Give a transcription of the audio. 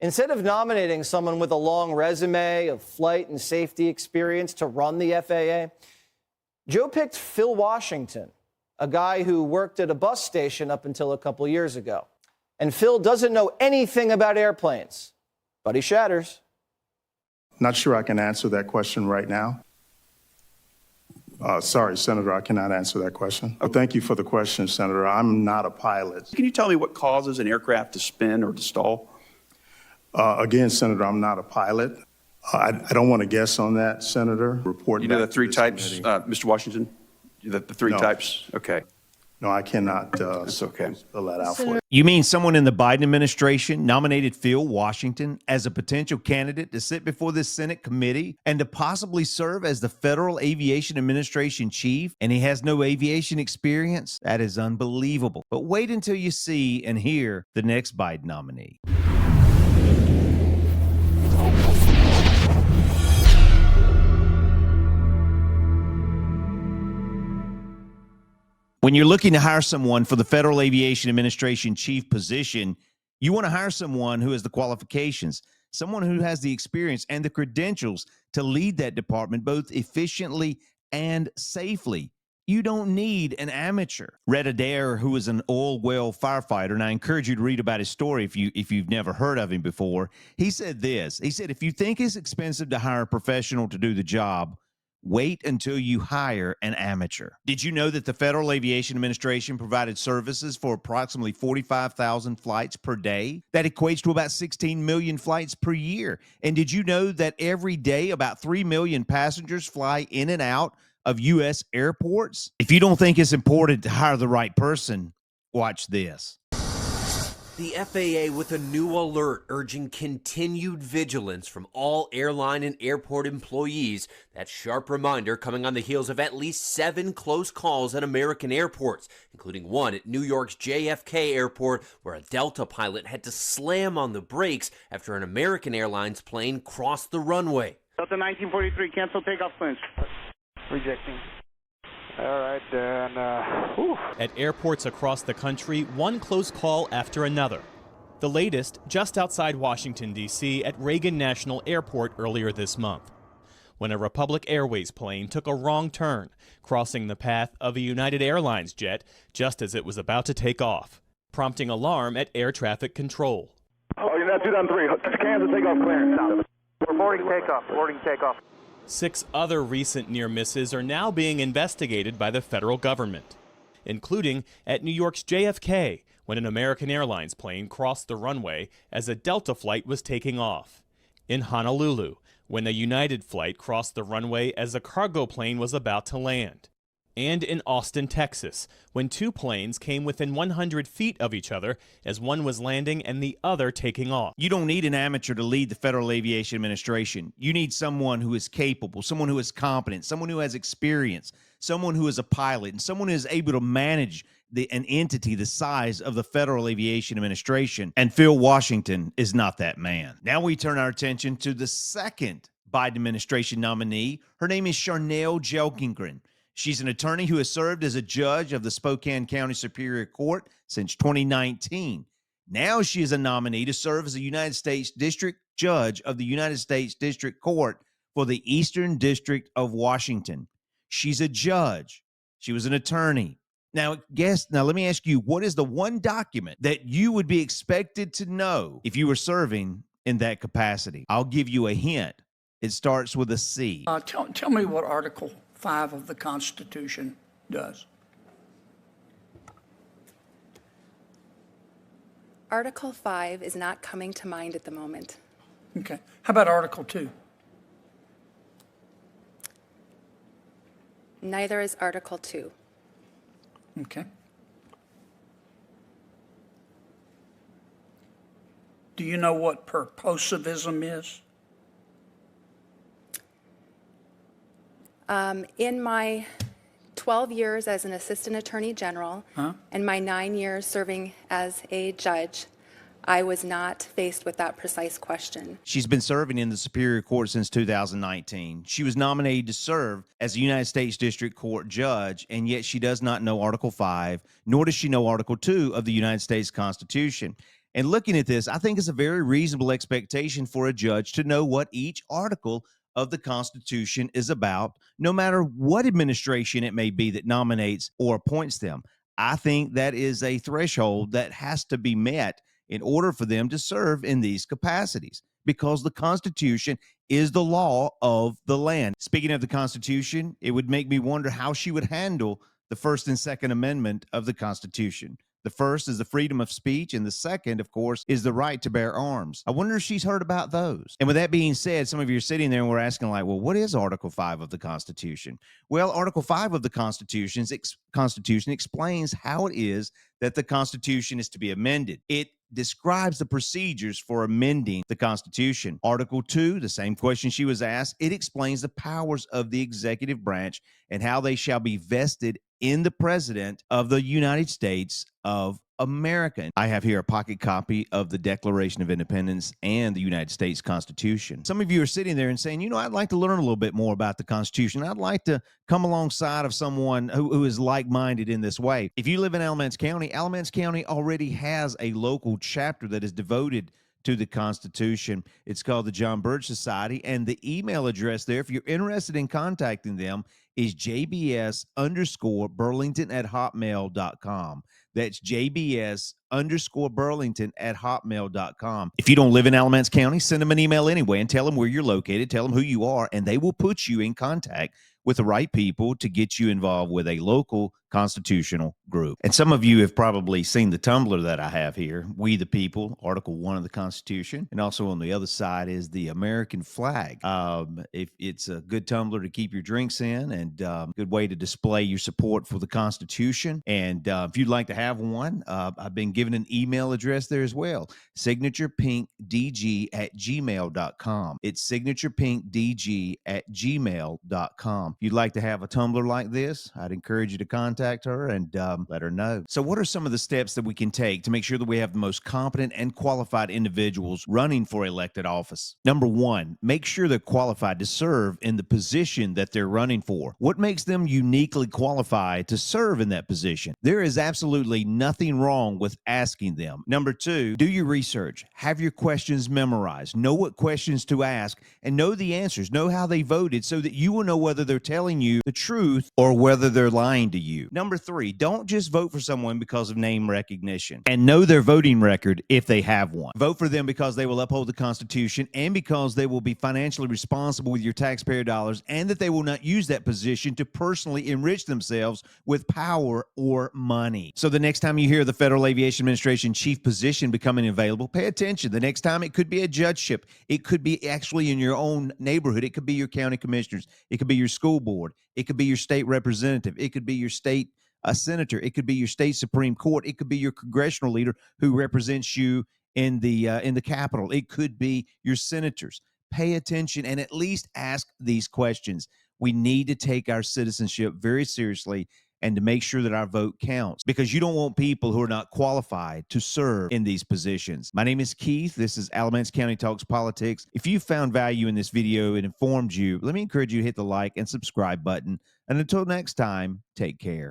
Instead of nominating someone with a long resume of flight and safety experience to run the FAA, Joe picked Phil Washington, a guy who worked at a bus station up until a couple years ago. And Phil doesn't know anything about airplanes, but he shatters. Not sure I can answer that question right now. Sorry, Senator, I cannot answer that question. Thank you for the question, Senator. I'm not a pilot. Can you tell me what causes an aircraft to spin or to stall? Again, Senator, I'm not a pilot. I don't want to guess on that, Senator. Report. You know the three types, Mr. Washington? The three types? Okay. No, I cannot That's okay. spell that out for you. You mean someone in the Biden administration nominated Phil Washington as a potential candidate to sit before this Senate committee and to possibly serve as the Federal Aviation Administration chief, and he has no aviation experience? That is unbelievable. But wait until you see and hear the next Biden nominee. When you're looking to hire someone for the Federal Aviation Administration chief position, you want to hire someone who has the qualifications, someone who has the experience and the credentials to lead that department both efficiently and safely. You don't need an amateur. Red Adair, who is an oil well firefighter, and I encourage you to read about his story if you've never heard of him before. He said this. He said, if you think it's expensive to hire a professional to do the job, wait until you hire an amateur. Did you know that the Federal Aviation Administration provided services for approximately 45,000 flights per day? That equates to about 16 million flights per year. And did you know that every day about 3 million passengers fly in and out of U.S. airports? If you don't think it's important to hire the right person, watch this. The FAA with a new alert urging continued vigilance from all airline and airport employees. That sharp reminder coming on the heels of at least 7 close calls at American airports, including one at New York's JFK airport, where a Delta pilot had to slam on the brakes after an American Airlines plane crossed the runway. Delta 1943, cancel takeoff plans. Rejecting. All right, then, At airports across the country, one close call after another. The latest, just outside Washington, D.C., at Reagan National Airport earlier this month, when a Republic Airways plane took a wrong turn, crossing the path of a United Airlines jet just as it was about to take off, prompting alarm at air traffic control. Oh, you're not 2-3. Cancel takeoff clearance. We're boarding takeoff. 6 other recent near misses are now being investigated by the federal government, including at New York's JFK, when an American Airlines plane crossed the runway as a Delta flight was taking off, in Honolulu, when a United flight crossed the runway as a cargo plane was about to land, and in Austin, Texas, when 2 planes came within 100 feet of each other as one was landing and the other taking off. You don't need an amateur to lead the Federal Aviation Administration. You need someone who is capable, someone who is competent, someone who has experience, someone who is a pilot, and someone who is able to manage an entity the size of the Federal Aviation Administration. And Phil Washington is not that man. Now we turn our attention to the second Biden administration nominee. Her name is Charnel Jelkingren. She's an attorney who has served as a judge of the Spokane County Superior Court since 2019. Now she is a nominee to serve as a United States District Judge of the United States District Court for the Eastern District of Washington. She's a judge. She was an attorney. Now, let me ask you, what is the one document that you would be expected to know if you were serving in that capacity? I'll give you a hint. It starts with a C. Tell me what Article 5 of the Constitution does. Article 5 is not coming to mind at the moment. Okay. How about Article 2? Neither is Article 2. Okay. Do you know what purposivism is? In my 12 years as an assistant attorney general and my 9 years serving as a judge, I was not faced with that precise question. She's been serving in the Superior Court since 2019. She was nominated to serve as a United States District Court judge, and yet she does not know Article 5, nor does she know Article 2 of the United States Constitution. And looking at this, I think it's a very reasonable expectation for a judge to know what each article of the Constitution is about, no matter what administration it may be that nominates or appoints them. I think that is a threshold that has to be met in order for them to serve in these capacities, because the Constitution is the law of the land. Speaking of the Constitution, it would make me wonder how she would handle the First and Second Amendment of the Constitution. The first is the freedom of speech, and the second, of course, is the right to bear arms. I wonder if she's heard about those. And with that being said, some of you are sitting there and we're asking, like, well, what is Article 5 of the Constitution? Well, Article 5 of the Constitution explains how it is that the Constitution is to be amended. It describes the procedures for amending the Constitution. Article 2, the same question she was asked, it explains the powers of the executive branch and how they shall be vested in the President of the United States of America. I have here a pocket copy of the Declaration of Independence and the United States Constitution. Some of you are sitting there and saying, you know, I'd like to learn a little bit more about the Constitution. I'd like to come alongside of someone who is like-minded in this way. If you live in Alamance County already has a local chapter that is devoted to the Constitution. It's called the John Birch Society, and the email address there, if you're interested in contacting them, is jbs_burlington@hotmail.com. That's jbs_burlington@hotmail.com. If you don't live in Alamance County, send them an email anyway and tell them where you're located, tell them who you are, and they will put you in contact with the right people to get you involved with a local constitutional group. And some of you have probably seen the tumbler that I have here, We the People, Article 1 of the Constitution. And also on the other side is the American flag. If it's a good tumbler to keep your drinks in, and good way to display your support for the Constitution. And if you'd like to have one, I've been given an email address there as well, signaturepinkdg@gmail.com. It's signaturepinkdg@gmail.com. If you'd like to have a tumbler like this, I'd encourage you to contact her and let her know. So what are some of the steps that we can take to make sure that we have the most competent and qualified individuals running for elected office? Number one, make sure they're qualified to serve in the position that they're running for. What makes them uniquely qualified to serve in that position? There is absolutely nothing wrong with asking them. Number two, do your research. Have your questions memorized. Know what questions to ask and know the answers. Know how they voted so that you will know whether they're telling you the truth or whether they're lying to you. Number three, don't just vote for someone because of name recognition, and know their voting record if they have one. Vote for them because they will uphold the Constitution and because they will be financially responsible with your taxpayer dollars, and that they will not use that position to personally enrich themselves with power or money. So the next time you hear the Federal Aviation Administration chief position becoming available, pay attention. The next time it could be a judgeship. It could be actually in your own neighborhood. It could be your county commissioners. It could be your school board. It could be your state representative. It could be your state senator. It could be your state Supreme Court. It could be your congressional leader who represents you in the Capitol. It could be your senators. Pay attention and at least ask these questions. We need to take our citizenship very seriously and to make sure that our vote counts, because you don't want people who are not qualified to serve in these positions. My name is Keith. This is Alamance County Talks Politics. If you found value in this video and informed you, let me encourage you to hit the like and subscribe button. And until next time, take care.